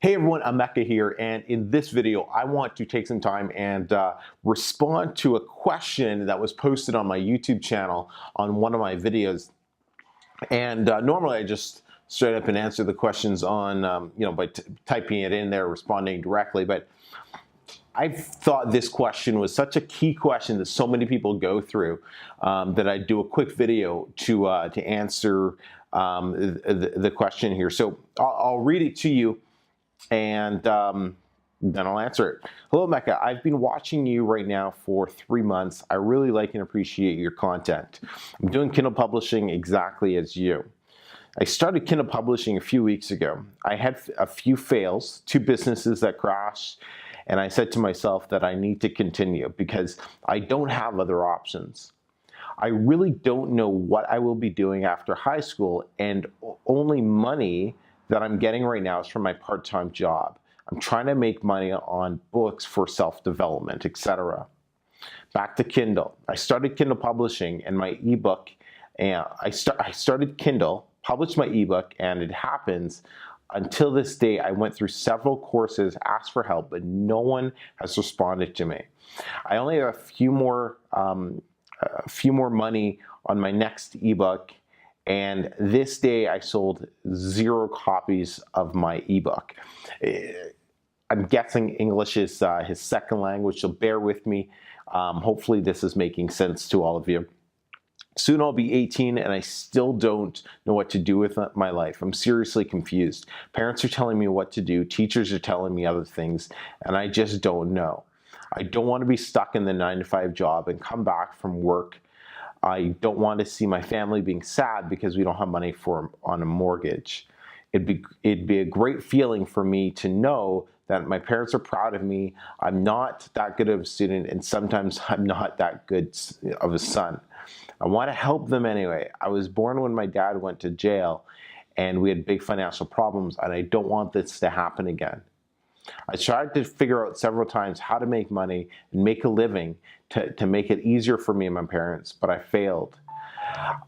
Hey everyone, Emeka here, and in this video, I want to take some time and respond to a question that was posted on my YouTube channel on one of my videos. And normally I just straight up and answer the questions on, by typing it in there, responding directly. But I thought this question was such a key question that so many people go through that I'd do a quick video to answer the question here. So I'll read it to you, and then I'll answer it. Hello, Emeka. I've been watching you right now for 3 months. I really like and appreciate your content. I'm doing Kindle publishing exactly as you. I started Kindle publishing a few weeks ago. I had a few fails, 2 businesses that crashed, and I said to myself that I need to continue because I don't have other options. I really don't know what I will be doing after high school, and only money that I'm getting right now is from my part-time job. I'm trying to make money on books for self-development, etc. Back to Kindle. I started Kindle publishing and my ebook, and I started Kindle, published my ebook, and it happens until this day I went through several courses, asked for help, but no one has responded to me. I only have a few more money on my next ebook, and this day I sold 0 copies of my ebook. I'm guessing English is his second language, so bear with me. Hopefully this is making sense to all of you. Soon I'll be 18 and I still don't know what to do with my life. I'm seriously confused. Parents are telling me what to do, teachers are telling me other things, and I just don't know. I don't want to be stuck in the 9-to-5 job and come back from work. I don't want to see my family being sad because we don't have money on a mortgage. It'd be a great feeling for me to know that my parents are proud of me. I'm not that good of a student, and sometimes I'm not that good of a son. I want to help them anyway. I was born when my dad went to jail and we had big financial problems, and I don't want this to happen again. I tried to figure out several times how to make money and make a living to make it easier for me and my parents, but I failed.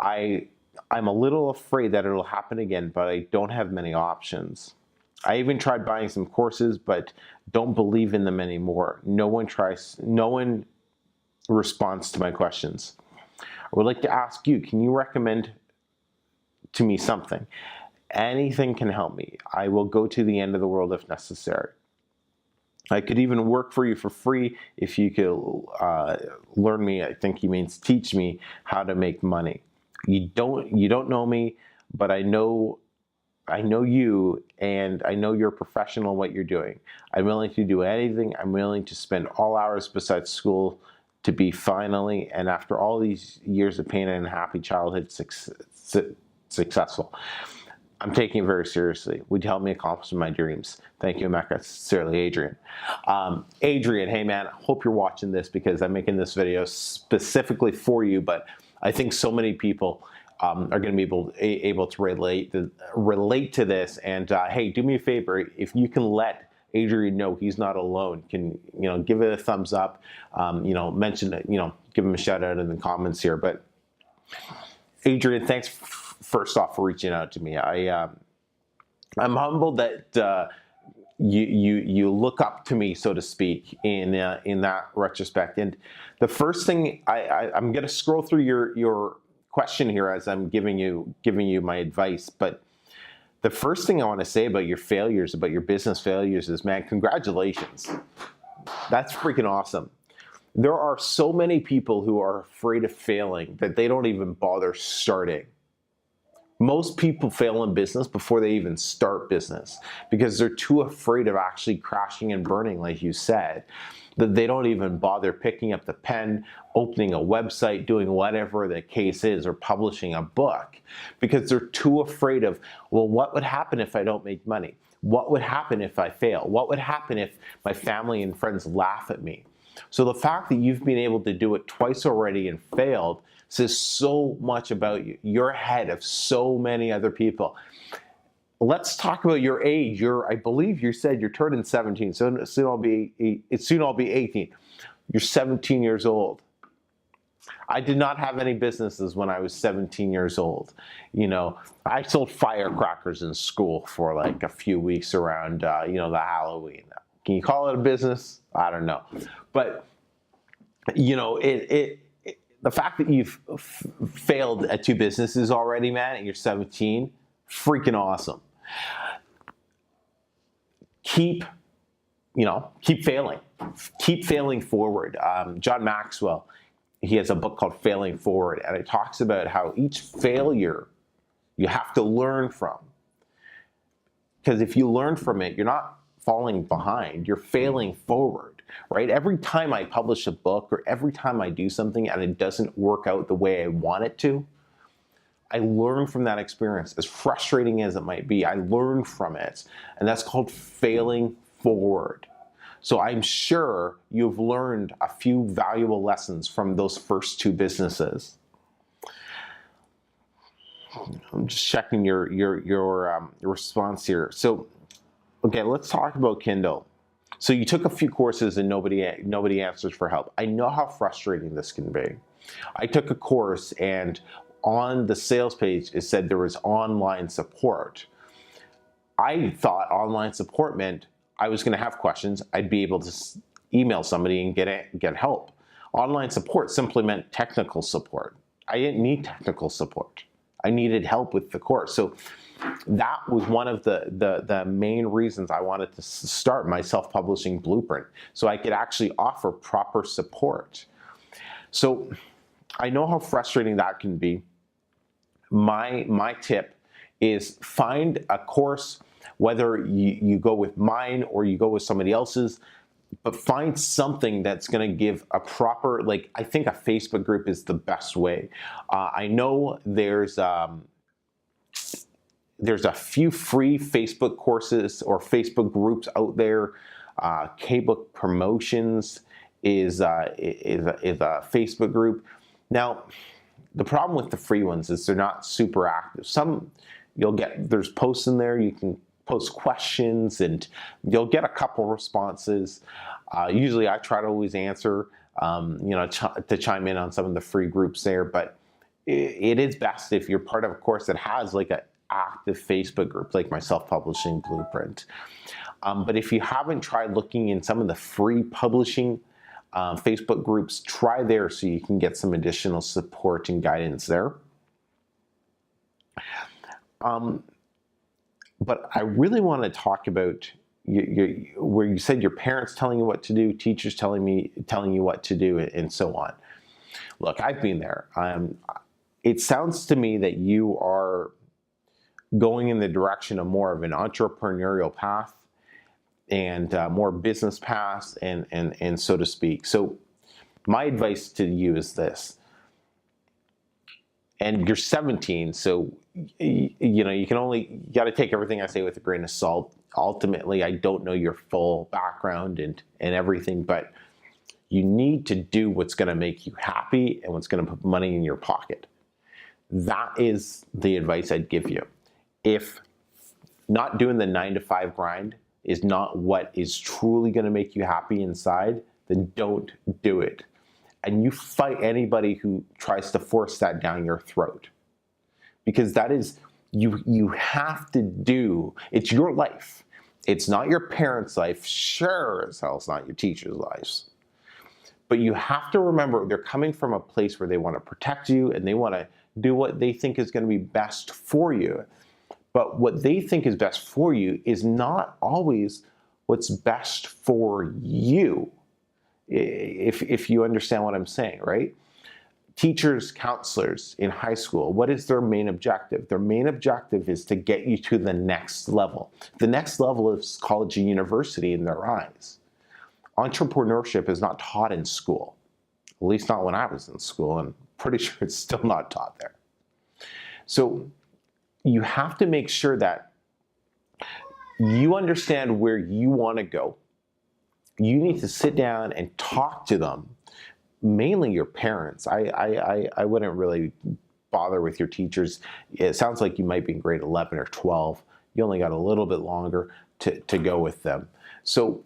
I'm a little afraid that it'll happen again, but I don't have many options. I even tried buying some courses, but don't believe in them anymore. No one responds to my questions. I would like to ask you, can you recommend to me something? Anything can help me. I will go to the end of the world if necessary. I could even work for you for free if you could learn me. I think he means teach me how to make money. You don't know me, but I know you, and I know you're a professional in what you're doing. I'm willing to do anything. I'm willing to spend all hours besides school to be finally, and after all these years of pain and happy childhood, successful. I'm taking it very seriously. Would you help me accomplish my dreams? Thank you, Emeka. Sincerely, Adrian. Adrian, hey man, hope you're watching this because I'm making this video specifically for you, but I think so many people are going to be able to relate to this. And hey, do me a favor, if you can let Adrian know he's not alone, can give it a thumbs up, mention it, give him a shout out in the comments here. But Adrian, thanks first off for reaching out to me. I'm humbled that you look up to me, so to speak, in that retrospect. And the first thing I'm going to scroll through your question here as I'm giving you my advice, but the first thing I want to say about your failures, about your business failures, is, man, congratulations. That's freaking awesome. There are so many people who are afraid of failing that they don't even bother starting. Most people fail in business before they even start business because they're too afraid of actually crashing and burning, like you said, that they don't even bother picking up the pen, opening a website, doing whatever the case is, or publishing a book because they're too afraid of, well, what would happen if I don't make money? What would happen if I fail? What would happen if my family and friends laugh at me? So the fact that you've been able to do it twice already and failed says so much about you. You're ahead of so many other people. Let's talk about your age. I believe you said you're turning 17, so soon I'll be 18. You're 17 years old. I did not have any businesses when I was 17 years old. You know, I sold firecrackers in school for like a few weeks around, the Halloween. Can you call it a business? I don't know. But, the fact that you've failed at 2 businesses already, man, and you're 17, freaking awesome. Keep failing. Keep failing forward. John Maxwell, he has a book called Failing Forward, and it talks about how each failure you have to learn from. Because if you learn from it, you're not falling behind, you're failing forward, right? Every time I publish a book or every time I do something and it doesn't work out the way I want it to, I learn from that experience. As frustrating as it might be, I learn from it. And that's called failing forward. So I'm sure you've learned a few valuable lessons from those first 2 businesses. I'm just checking your response here. So, okay, let's talk about Kindle. So you took a few courses and nobody answers for help. I know how frustrating this can be. I took a course and on the sales page it said there was online support. I thought online support meant I was going to have questions. I'd be able to email somebody and get help. Online support simply meant technical support. I didn't need technical support. I needed help with the course. So that was one of the main reasons I wanted to start my self-publishing blueprint, so I could actually offer proper support. So I know how frustrating that can be. My tip is find a course, whether you go with mine or you go with somebody else's, but find something that's going to give a proper, I think a Facebook group is the best way. I know there's a few free Facebook courses or Facebook groups out there. K-Book Promotions is a Facebook group. Now, the problem with the free ones is they're not super active. Some there's posts in there, you can post questions and you'll get a couple responses. Usually I try to always answer, to chime in on some of the free groups there, but it is best if you're part of a course that has an active Facebook group, like my self-publishing blueprint. But if you haven't tried looking in some of the free publishing Facebook groups, try there so you can get some additional support and guidance there. But I really want to talk about where you said your parents telling you what to do, teachers telling you what to do, and so on. Look, I've been there. It sounds to me that you are going in the direction of more of an entrepreneurial path and more business path, and so to speak. So my advice to you is this. And you're 17, so you got to take everything I say with a grain of salt. Ultimately, I don't know your full background and everything, but you need to do what's going to make you happy and what's going to put money in your pocket. That is the advice I'd give you. If not doing the 9-to-5 grind is not what is truly going to make you happy inside, then don't do it. And you fight anybody who tries to force that down your throat. Because that is, you have to do, it's your life. It's not your parents' life. Sure as hell it's not your teachers' lives. But you have to remember they're coming from a place where they want to protect you and they want to do what they think is going to be best for you. But what they think is best for you is not always what's best for you. If you understand what I'm saying, right? Teachers, counselors in high school, what is their main objective? Their main objective is to get you to the next level. The next level is college and university in their eyes. Entrepreneurship is not taught in school, at least not when I was in school, and pretty sure it's still not taught there. So you have to make sure that you understand where you want to go. You need to sit down and talk to them, mainly your parents. I wouldn't really bother with your teachers. It sounds like you might be in grade 11 or 12. You only got a little bit longer to go with them. So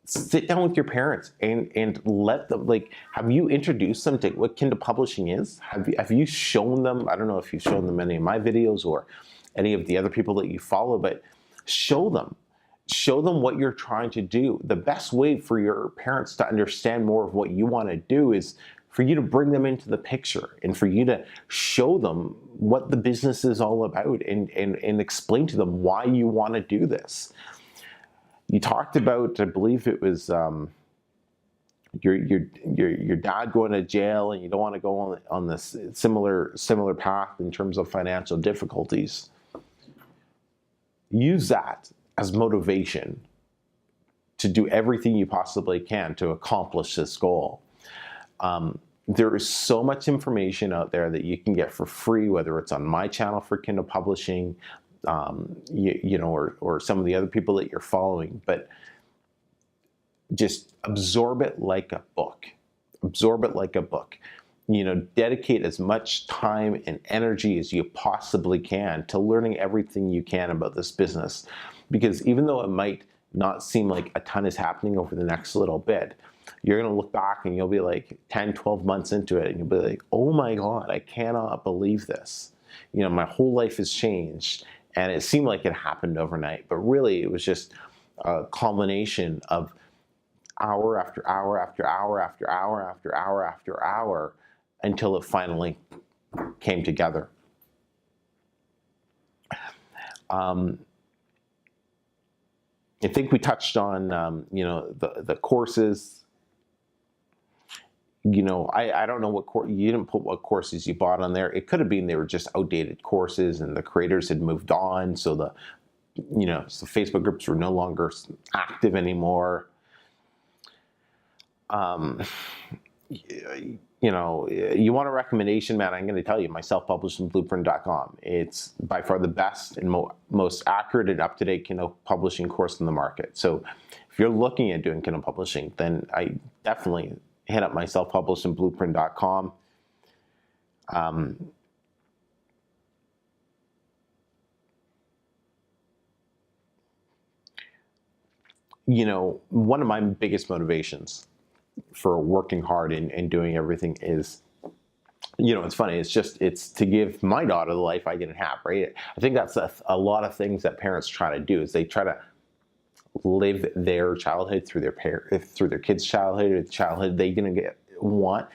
sit down with your parents and let them, like, have you introduced them to what Kindle publishing is? Have you shown them? I don't know if you've shown them any of my videos or any of the other people that you follow, but show them what you're trying to do. The best way for your parents to understand more of what you want to do is for you to bring them into the picture and for you to show them what the business is all about and explain to them why you want to do this. You talked about, I believe it was your dad going to jail, and you don't want to go on this similar path in terms of financial difficulties. Use that as motivation to do everything you possibly can to accomplish this goal. There is so much information out there that you can get for free, whether it's on my channel for Kindle publishing, or some of the other people that you're following, but just absorb it like a book. Absorb it like a book. Dedicate as much time and energy as you possibly can to learning everything you can about this business. Because even though it might not seem like a ton is happening over the next little bit, you're going to look back and you'll be like 10, 12 months into it and you'll be like, oh my God, I cannot believe this. My whole life has changed. And it seemed like it happened overnight, but really it was just a culmination of hour after hour after hour after hour after hour after hour until it finally came together. I think we touched on, the courses. I don't know what you didn't put what courses you bought on there. It could have been they were just outdated courses and the creators had moved on. So the Facebook groups were no longer active anymore. You want a recommendation, man, I'm going to tell you, my self-publishingblueprint.com. It's by far the best and most accurate and up-to-date Kindle publishing course in the market. So if you're looking at doing Kindle publishing, then I definitely hit up my self-publishingblueprint.com. One of my biggest motivations for working hard and doing everything is, it's funny. It's to give my daughter the life I didn't have, right? I think that's a lot of things that parents try to do is they try to live their childhood through their kids' childhood or the childhood they didn't want.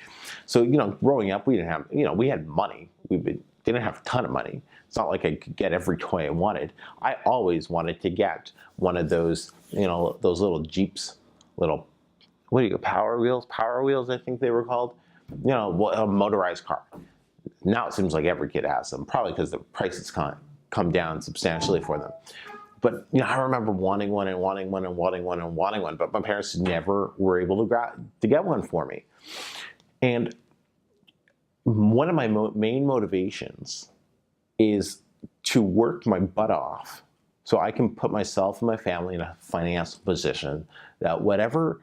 So, growing up, we didn't have, we had money. We didn't have a ton of money. It's not like I could get every toy I wanted. I always wanted to get one of those, those little Jeeps, Power Wheels, I think they were called, a motorized car. Now it seems like every kid has them, probably because the prices come down substantially for them. But, I remember wanting one, but my parents never were able to get one for me. And one of my main motivations is to work my butt off so I can put myself and my family in a financial position that whatever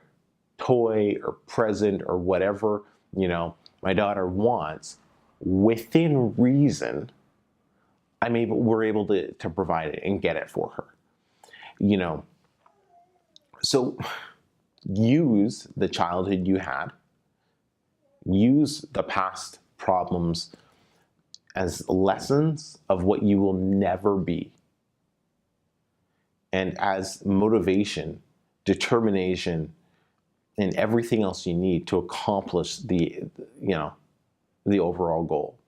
toy or present or whatever, my daughter wants, within reason, we're able to provide it and get it for her. So use the childhood you had, use the past problems as lessons of what you will never be, and as motivation, determination, and everything else you need to accomplish the overall goal.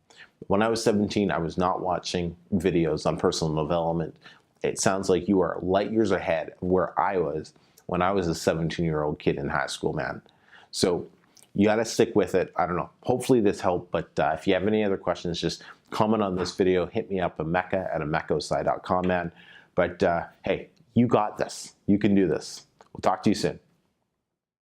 When I was 17, I was not watching videos on personal development. It sounds like you are light years ahead of where I was when I was a 17-year-old kid in high school, man. So you got to stick with it. I don't know. Hopefully this helped, but if you have any other questions, just comment on this video. Hit me up, Emeka at emekaossai.com, man. But hey, you got this. You can do this. We'll talk to you soon.